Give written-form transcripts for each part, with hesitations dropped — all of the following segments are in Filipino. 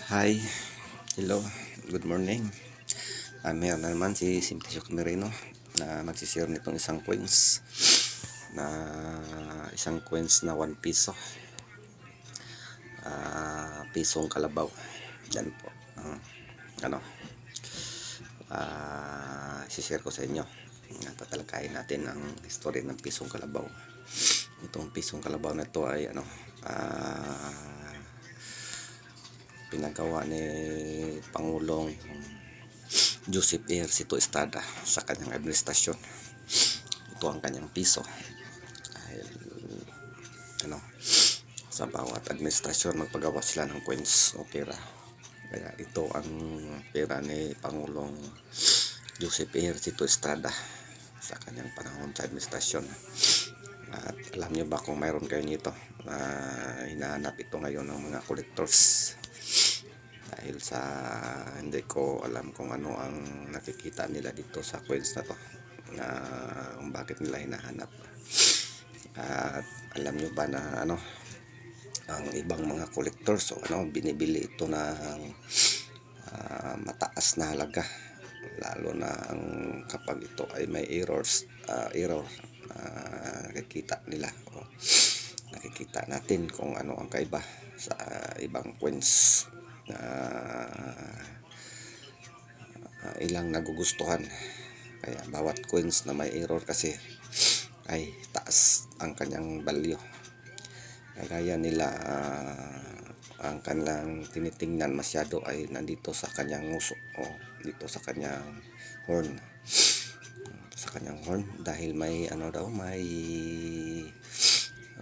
Hi, hello, good morning. Meron na naman si Simplicio Camerino na magsishare nitong isang coins na 1 piso. Pisong kalabaw. Yan po. Isishare ko sa inyo. Tatalakayin natin ang history ng pisong kalabaw. Itong pisong kalabaw na ito ay pinagawa ni Pangulong Joseph Ejercito Estrada sa kanyang administrasyon. Ito ang kanyang piso. Dahil sa bawat administrasyon magpagawa sila ng coins o pera. Kaya ito ang pera ni Pangulong Joseph Ejercito Estrada sa kanyang panahon sa administrasyon. At alam nyo ba kung mayroon kayo nito? Hinahanap ito ngayon ng mga collectors. Dahil sa hindi ko alam kung ano ang nakikita nila dito sa coins na to, na kung bakit nila hinahanap. At alam nyo ba na ang ibang mga collectors binibili ito ng mataas na halaga, lalo na kapag ito ay may error nakikita nila nakikita natin kung ano ang kaiba sa ibang coins na ilang nagugustuhan. Kaya bawat coins na may error kasi ay taas ang kanyang value. Kaya nila ang kanilang tinitingnan masyado ay nandito sa kanyang nguso o dito sa kanyang horn. Dahil may may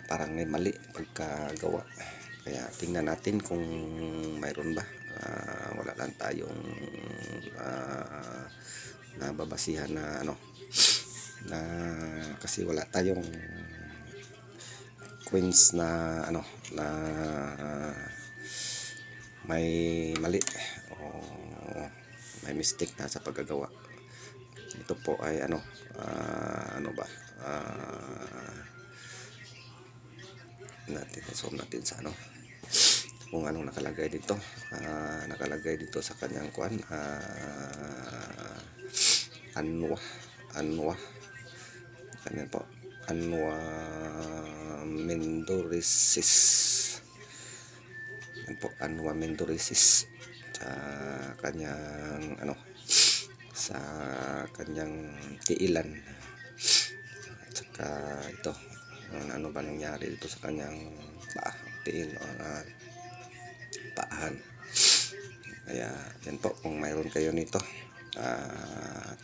parang may mali pagkagawa. Kaya tingnan natin kung mayroon ba. Wala lang tayong nababasihan na na kasi wala tayong coins na na may mali o may mistake na sa paggagawa. Ito po ay natin sa kung anong nakalagay dito. Nakalagay dito sa kanyang Anwa ganyan po, Anwa Mendorisis. Yan po, Anwa Mendorisis sa kanyang sa kanyang tiilan. At saka ito, ano ba nangyari dito sa kanyang tiil o paahan. Kaya yan po, kung mayroon kayo nito,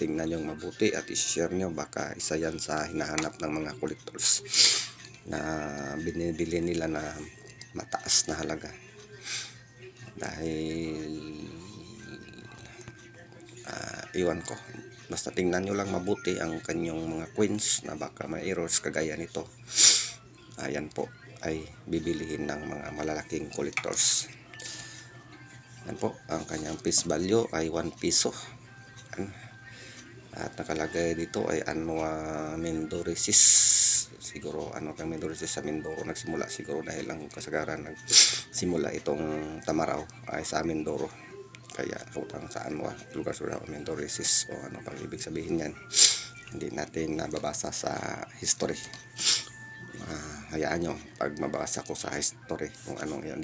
tingnan nyo mabuti at i-share nyo. Baka isa yan sa hinahanap ng mga collectors na binibili nila na mataas na halaga. Dahil iwan ko, basta tingnan nyo lang mabuti ang kanyang mga coins na baka may errors kagaya nito. Ayan po ay bibilihin ng mga malalaking collectors. Yan po, ang kanyang face value ay 1 piso. At nakalagay dito ay Anwa Mendorisis. Siguro kang Mendorisis sa Mindoro nagsimula siguro, dahil ang kasagaran nagsimula itong Tamaraw ay sa Mindoro. Kaya utang sa Anwa, lugar sa Mendorisis o ano pang ibig sabihin yan, hindi natin nababasa sa history. Hayaan nyo pag mabasa ko sa history kung anong yan.